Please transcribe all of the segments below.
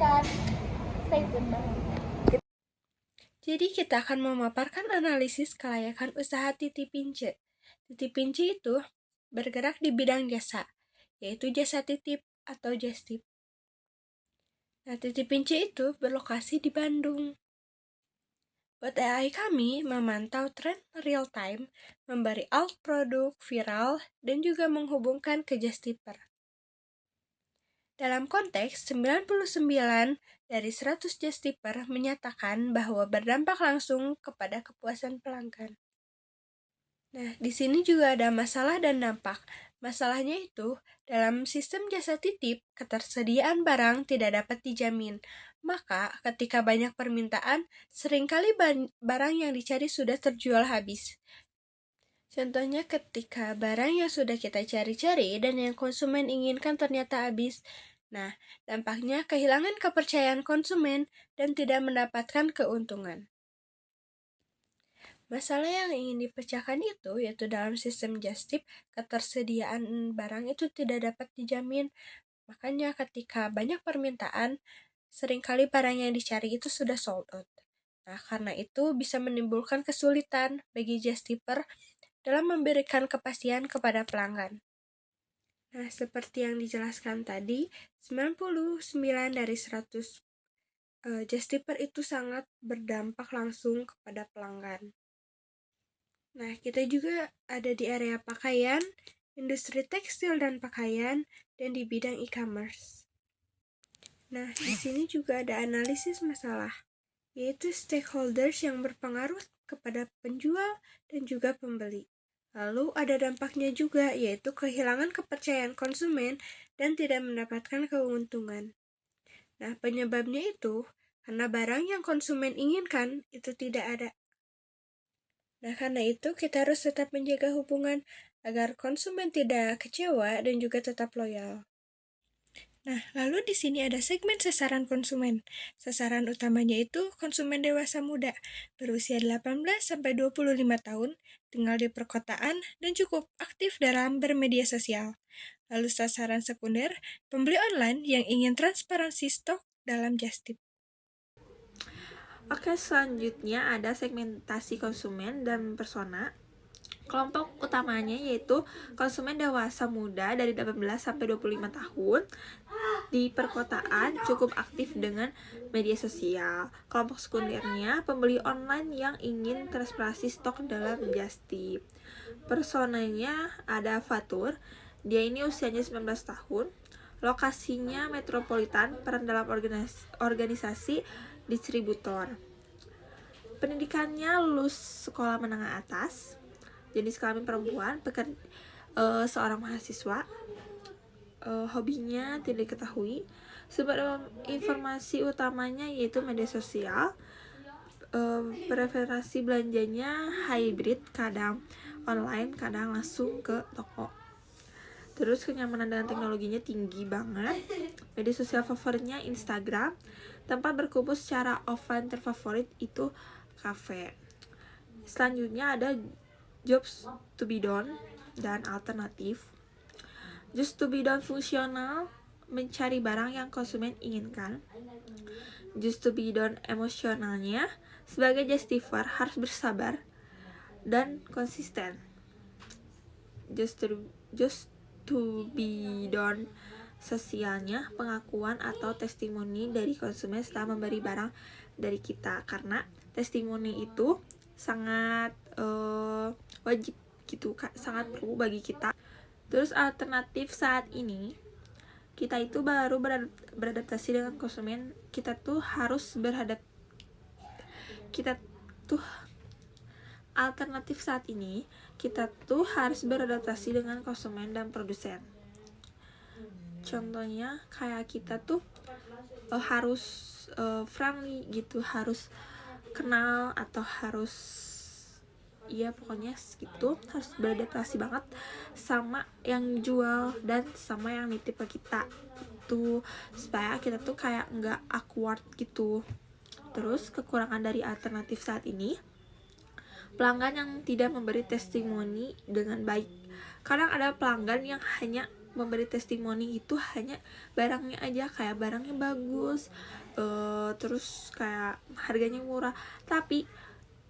menjelaskan. Stay tune banget. Jadi kita akan memaparkan analisis kelayakan usaha titipin C. Titipin C itu bergerak di bidang jasa, yaitu jasa titip atau jastip. Nah, titipin C itu berlokasi di Bandung. Bot AI kami memantau tren real time, memberi alt produk viral, dan juga menghubungkan ke Jastiper. Dalam konteks, 99 dari 100 Jastiper menyatakan bahwa berdampak langsung kepada kepuasan pelanggan. Nah, di sini juga ada masalah dan dampak. Masalahnya itu, dalam sistem jasa titip, ketersediaan barang tidak dapat dijamin. Maka, ketika banyak permintaan, seringkali barang yang dicari sudah terjual habis. Contohnya ketika barang yang sudah kita cari-cari dan yang konsumen inginkan ternyata habis. Nah, dampaknya kehilangan kepercayaan konsumen dan tidak mendapatkan keuntungan. Masalah yang ingin dipecahkan itu yaitu dalam sistem Justip, ketersediaan barang itu tidak dapat dijamin. Makanya ketika banyak permintaan, seringkali barang yang dicari itu sudah sold out. Nah, karena itu bisa menimbulkan kesulitan bagi Justiper dalam memberikan kepastian kepada pelanggan. Nah, seperti yang dijelaskan tadi, 99 dari 100 Justiper itu sangat berdampak langsung kepada pelanggan. Nah, kita juga ada di area pakaian, industri tekstil dan pakaian, dan di bidang e-commerce. Nah, di sini juga ada analisis masalah, yaitu stakeholders yang berpengaruh kepada penjual dan juga pembeli. Lalu ada dampaknya juga, yaitu kehilangan kepercayaan konsumen dan tidak mendapatkan keuntungan. Nah, penyebabnya itu karena barang yang konsumen inginkan itu tidak ada. Nah, karena itu kita harus tetap menjaga hubungan agar konsumen tidak kecewa dan juga tetap loyal. Nah, lalu di sini ada segmen sasaran konsumen. Sasaran utamanya itu konsumen dewasa muda, berusia 18-25 tahun, tinggal di perkotaan, dan cukup aktif dalam bermedia sosial. Lalu sasaran sekunder, pembeli online yang ingin transparansi stok dalam Justip. Oke, selanjutnya ada segmentasi konsumen dan persona. Kelompok utamanya yaitu konsumen dewasa muda dari 18-25 tahun di perkotaan, cukup aktif dengan media sosial. Kelompok sekundernya pembeli online yang ingin transparansi stok dalam Justip. Personanya ada Fatur, dia ini usianya 19 tahun, lokasinya metropolitan, peran dalam organisasi distributor. Pendidikannya lulus sekolah menengah atas, jenis kelamin perempuan, seorang mahasiswa, hobinya tidak diketahui. Sumber informasi utamanya yaitu media sosial. Preferensi belanjanya hybrid, kadang online, kadang langsung ke toko. Terus kenyamanan dan teknologinya tinggi banget. Media sosial favoritnya Instagram. Tempat berkumpul secara offline terfavorit itu kafe. Selanjutnya ada jobs to be done dan alternatif. Jobs to be done fungsional, mencari barang yang konsumen inginkan. Jobs to be done emosionalnya, sebagai justifier harus bersabar dan konsisten. Just to be done sosialnya, pengakuan atau testimoni dari konsumen setelah memberi barang dari kita, karena testimoni itu sangat wajib gitu, sangat perlu bagi kita. Terus alternatif saat ini kita itu baru beradaptasi dengan konsumen, kita tuh alternatif saat ini kita tuh harus beradaptasi dengan konsumen dan produsen. Contohnya kayak kita tuh harus friendly gitu, harus kenal atau harus pokoknya gitu, harus beradaptasi banget sama yang jual dan sama yang nitip ke kita itu, supaya kita tuh kayak nggak awkward gitu. Terus kekurangan dari alternatif saat ini, pelanggan yang tidak memberi testimoni dengan baik. Kadang ada pelanggan yang hanya memberi testimoni itu hanya barangnya aja, kayak barangnya bagus, terus kayak harganya murah, tapi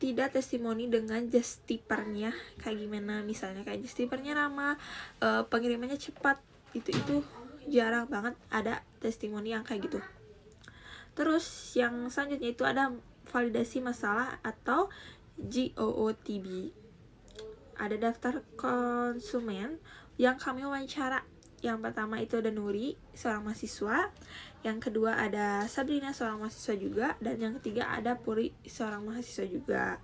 tidak testimoni dengan justipernya kayak gimana. Misalnya kayak justipernya ramah, pengirimannya cepat, itu jarang banget ada testimoni yang kayak gitu. Terus yang selanjutnya itu ada validasi masalah atau GOOTB. Ada daftar konsumen yang kami wawancara. Yang pertama itu ada Nuri, seorang mahasiswa. Yang kedua ada Sabrina, seorang mahasiswa juga. Dan yang ketiga ada Puri, seorang mahasiswa juga.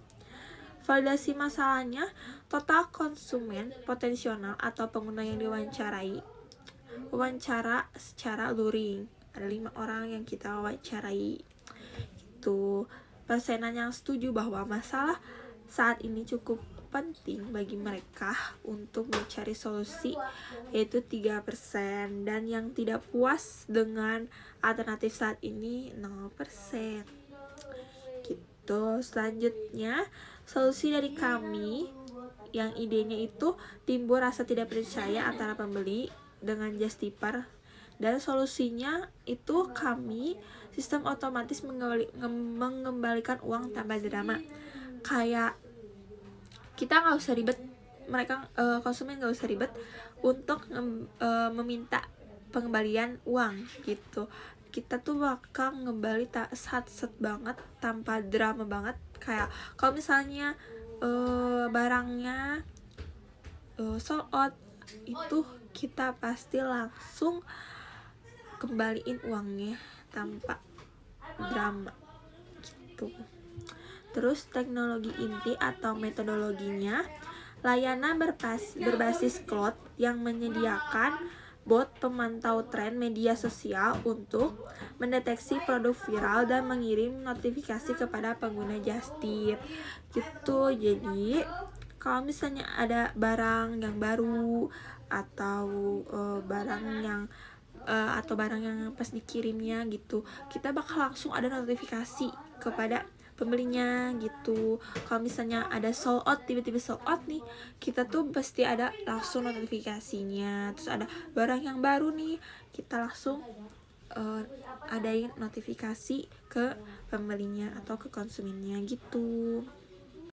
Validasi masalahnya, total konsumen potensial atau pengguna yang diwawancarai. Wawancara secara luring. Ada 5 orang yang kita wawancarai. Itu persenan yang setuju bahwa masalah saat ini cukup penting bagi mereka untuk mencari solusi, yaitu 3%, dan yang tidak puas dengan alternatif saat ini 0%. Gitu. Selanjutnya, solusi dari kami yang idenya itu timbul rasa tidak percaya antara pembeli dengan justiper, dan solusinya itu kami sistem otomatis mengembalikan uang tanpa drama. Kayak kita nggak usah ribet, mereka konsumen nggak usah ribet untuk meminta pengembalian uang gitu. Kita tuh bakal ngembali sat banget, tanpa drama banget. Kayak kalau misalnya barangnya sold out, itu kita pasti langsung kembaliin uangnya tanpa drama gitu. Terus teknologi inti atau metodologinya, layanan berbasis cloud yang menyediakan bot pemantau tren media sosial untuk mendeteksi produk viral dan mengirim notifikasi kepada pengguna just tip gitu. Jadi kalau misalnya ada barang yang baru atau barang yang pas dikirimnya gitu, kita bakal langsung ada notifikasi kepada pembelinya gitu. Kalau misalnya ada sold out, tiba-tiba sold out nih, kita tuh pasti ada langsung notifikasinya. Terus ada barang yang baru nih, kita langsung adain notifikasi ke pembelinya atau ke konsumennya gitu.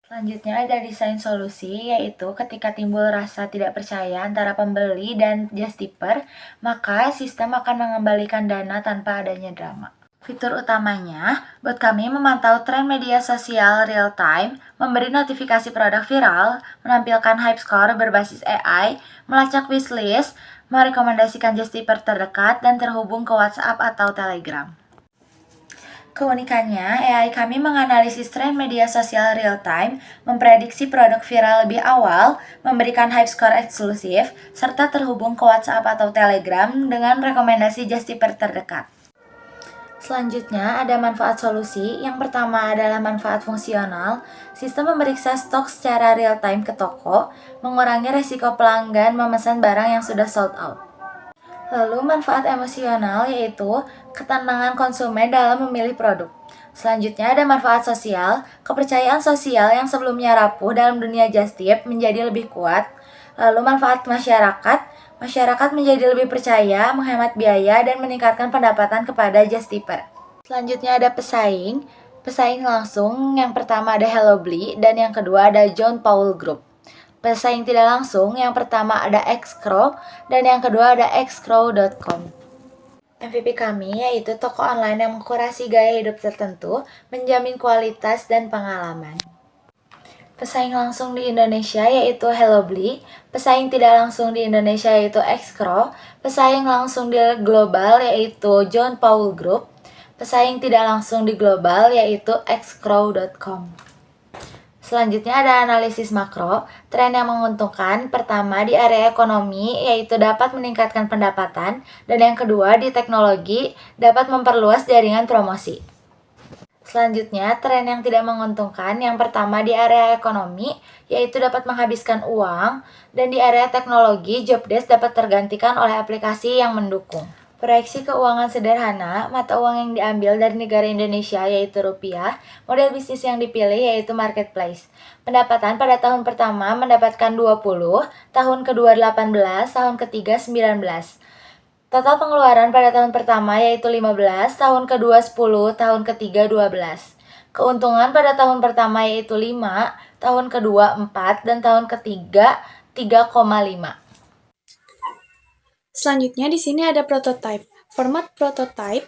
Selanjutnya ada desain solusi, yaitu ketika timbul rasa tidak percaya antara pembeli dan justiper, maka sistem akan mengembalikan dana tanpa adanya drama. Fitur utamanya, buat kami memantau tren media sosial real time, memberi notifikasi produk viral, menampilkan hype score berbasis AI, melacak wishlist, merekomendasikan justiper terdekat, dan terhubung ke WhatsApp atau Telegram. Keunikannya, AI kami menganalisis tren media sosial real time, memprediksi produk viral lebih awal, memberikan hype score eksklusif, serta terhubung ke WhatsApp atau Telegram dengan rekomendasi justiper terdekat. Selanjutnya ada manfaat solusi. Yang pertama adalah manfaat fungsional. Sistem memeriksa stok secara real time ke toko, mengurangi resiko pelanggan memesan barang yang sudah sold out. Lalu manfaat emosional, yaitu ketenangan konsumen dalam memilih produk. Selanjutnya ada manfaat sosial. Kepercayaan sosial yang sebelumnya rapuh dalam dunia just tip menjadi lebih kuat. Lalu manfaat masyarakat. Masyarakat menjadi lebih percaya, menghemat biaya, dan meningkatkan pendapatan kepada just tipper. Selanjutnya ada pesaing. Pesaing langsung, yang pertama ada HelloBly, dan yang kedua ada John Paul Group. Pesaing tidak langsung, yang pertama ada Xcrow, dan yang kedua ada xcrow.com. MVP kami yaitu toko online yang mengkurasi gaya hidup tertentu, menjamin kualitas dan pengalaman. Pesaing langsung di Indonesia yaitu HelloBly, pesaing tidak langsung di Indonesia yaitu Xcrow, pesaing langsung di global yaitu John Paul Group, pesaing tidak langsung di global yaitu xcrow.com. Selanjutnya ada analisis makro, tren yang menguntungkan. Pertama di area ekonomi yaitu dapat meningkatkan pendapatan, dan yang kedua di teknologi dapat memperluas jaringan promosi. Selanjutnya, tren yang tidak menguntungkan, yang pertama di area ekonomi, yaitu dapat menghabiskan uang, dan di area teknologi, job desk dapat tergantikan oleh aplikasi yang mendukung. Proyeksi keuangan sederhana, mata uang yang diambil dari negara Indonesia yaitu rupiah, model bisnis yang dipilih yaitu marketplace. Pendapatan pada tahun pertama mendapatkan 20, tahun kedua 18, tahun ketiga 19. Total pengeluaran pada tahun pertama yaitu 15, tahun kedua 10, tahun ketiga 12. Keuntungan pada tahun pertama yaitu 5, tahun kedua 4, dan tahun ketiga 3,5. Selanjutnya di sini ada prototype. Format prototype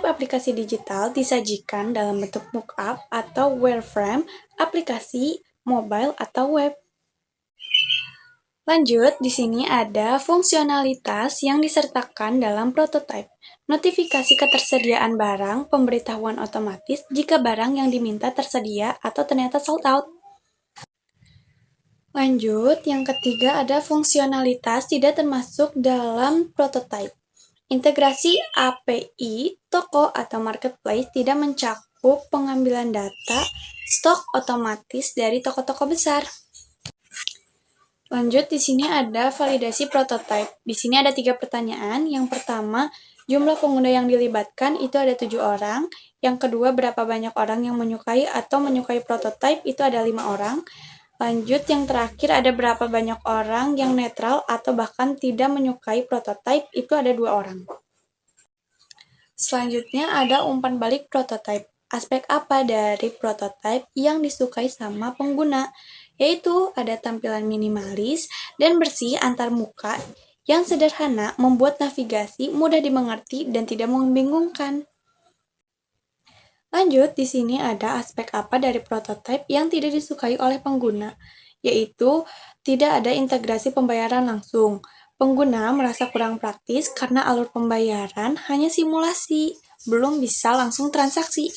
aplikasi digital disajikan dalam bentuk mockup atau wireframe aplikasi mobile atau web. Lanjut, di sini ada fungsionalitas yang disertakan dalam prototype. Notifikasi ketersediaan barang, pemberitahuan otomatis jika barang yang diminta tersedia atau ternyata sold out. Lanjut, yang ketiga ada fungsionalitas tidak termasuk dalam prototype. Integrasi API, toko atau marketplace tidak mencakup pengambilan data stok otomatis dari toko-toko besar. Lanjut, di sini ada validasi prototype. Di sini ada 3 pertanyaan. Yang pertama, jumlah pengguna yang dilibatkan itu ada 7 orang. Yang kedua, berapa banyak orang yang menyukai atau menyukai prototype itu ada 5 orang. Lanjut, yang terakhir ada berapa banyak orang yang netral atau bahkan tidak menyukai prototype itu ada 2 orang. Selanjutnya ada umpan balik prototype. Aspek apa dari prototype yang disukai sama pengguna? Yaitu ada tampilan minimalis dan bersih antar muka yang sederhana membuat navigasi mudah dimengerti dan tidak membingungkan. Lanjut, di sini ada aspek apa dari prototype yang tidak disukai oleh pengguna, yaitu tidak ada integrasi pembayaran langsung. Pengguna merasa kurang praktis karena alur pembayaran hanya simulasi, belum bisa langsung transaksi.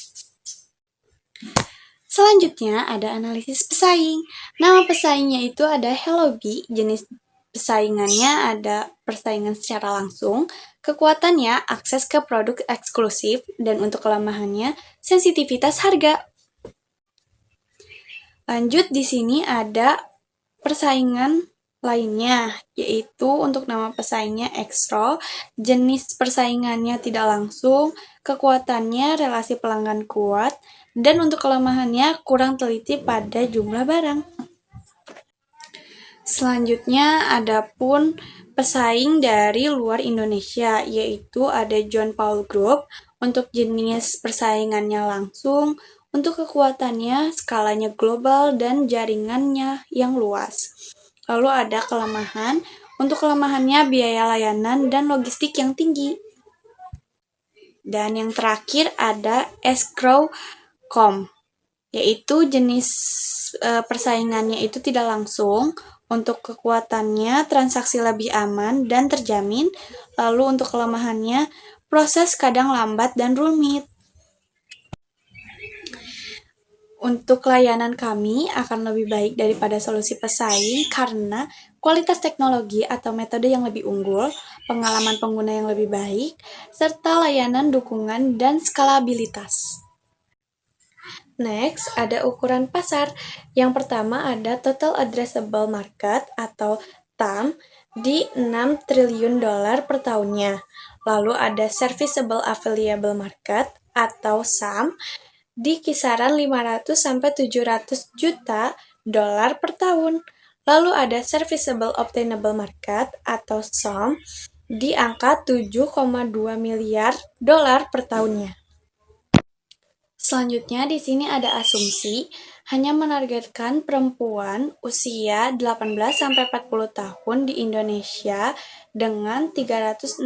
Selanjutnya ada analisis pesaing. Nama pesaingnya itu ada Hello Bee, jenis persaingannya ada persaingan secara langsung, kekuatannya akses ke produk eksklusif, dan untuk kelemahannya sensitivitas harga. Lanjut, di sini ada persaingan lainnya, yaitu untuk nama pesaingnya Extro, jenis persaingannya tidak langsung, kekuatannya relasi pelanggan kuat, dan untuk kelemahannya kurang teliti pada jumlah barang. Selanjutnya ada pun pesaing dari luar Indonesia, yaitu ada John Paul Group untuk jenis persaingannya langsung, untuk kekuatannya skalanya global dan jaringannya yang luas. Lalu ada kelemahan, untuk kelemahannya biaya layanan dan logistik yang tinggi. Dan yang terakhir ada Escrow.com, yaitu jenis persaingannya itu tidak langsung, untuk kekuatannya transaksi lebih aman dan terjamin, lalu untuk kelemahannya proses kadang lambat dan rumit. Untuk layanan kami akan lebih baik daripada solusi pesaing karena kualitas teknologi atau metode yang lebih unggul, pengalaman pengguna yang lebih baik, serta layanan dukungan dan skalabilitas. Next, ada ukuran pasar. Yang pertama ada Total Addressable Market atau TAM di $6 triliun per tahunnya. Lalu ada Serviceable Available Market atau SAM di kisaran 500 sampai 700 juta dolar per tahun. Lalu ada Serviceable Obtainable Market atau SOM di angka 7,2 miliar dolar per tahunnya. Selanjutnya di sini ada asumsi hanya menargetkan perempuan usia 18 sampai 40 tahun di Indonesia dengan 360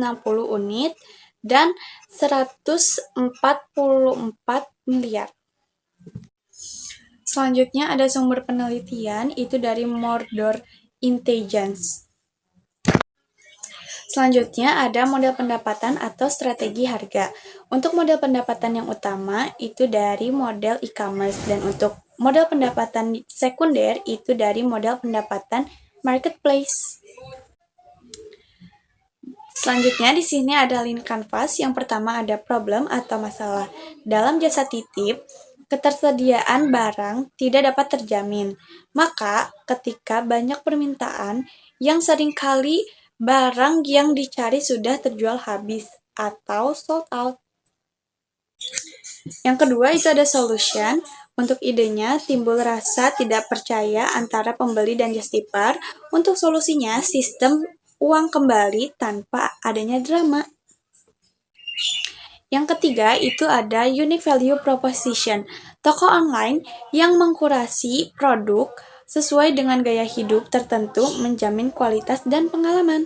unit dan 144 miliar. Selanjutnya ada sumber penelitian itu dari Mordor Intelligence. Selanjutnya ada model pendapatan atau strategi harga. Untuk model pendapatan yang utama itu dari model e-commerce dan untuk model pendapatan sekunder itu dari model pendapatan marketplace. Selanjutnya di sini ada link canvas. Yang pertama ada problem atau masalah. Dalam jasa titip, ketersediaan barang tidak dapat terjamin. Maka ketika banyak permintaan yang seringkali barang yang dicari sudah terjual habis atau sold out. Yang kedua itu ada solution. Untuk idenya timbul rasa tidak percaya antara pembeli dan just tipper. Untuk solusinya sistem uang kembali tanpa adanya drama. Yang ketiga itu ada unique value proposition. Toko online yang mengkurasi produk sesuai dengan gaya hidup tertentu menjamin kualitas dan pengalaman.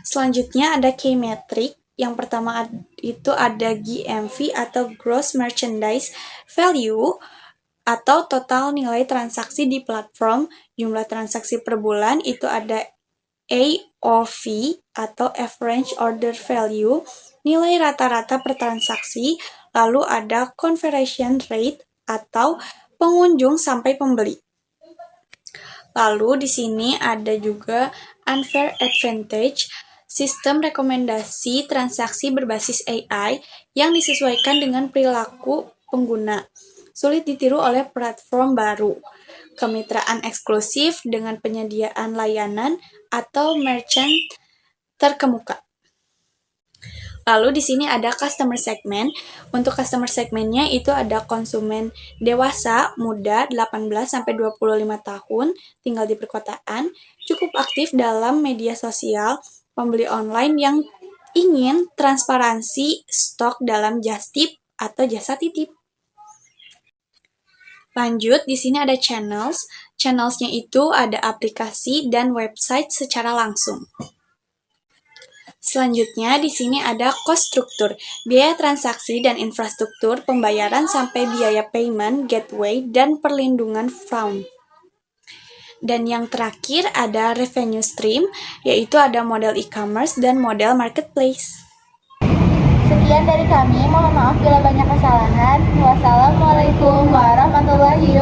Selanjutnya ada key metric. Yang pertama itu ada GMV atau Gross Merchandise Value atau total nilai transaksi di platform. Jumlah transaksi per bulan itu ada AOV atau Average Order Value, nilai rata-rata per transaksi, lalu ada conversion rate atau pengunjung sampai pembeli. Lalu di sini ada juga unfair advantage, sistem rekomendasi transaksi berbasis AI yang disesuaikan dengan perilaku pengguna. Sulit ditiru oleh platform baru. Kemitraan eksklusif dengan penyediaan layanan atau merchant terkemuka. Lalu di sini ada customer segment. Untuk customer segmentnya itu ada konsumen dewasa, muda, 18-25 tahun, tinggal di perkotaan, cukup aktif dalam media sosial, pembeli online yang ingin transparansi stok dalam just tip atau jasa titip. Lanjut, di sini ada channels. Channelsnya itu ada aplikasi dan website secara langsung. Selanjutnya, di sini ada cost struktur, biaya transaksi dan infrastruktur pembayaran sampai biaya payment, gateway, dan perlindungan fraud. Dan yang terakhir ada revenue stream, yaitu ada model e-commerce dan model marketplace. Sekian dari kami, mohon maaf bila banyak kesalahan. Wassalamualaikum warahmatullahi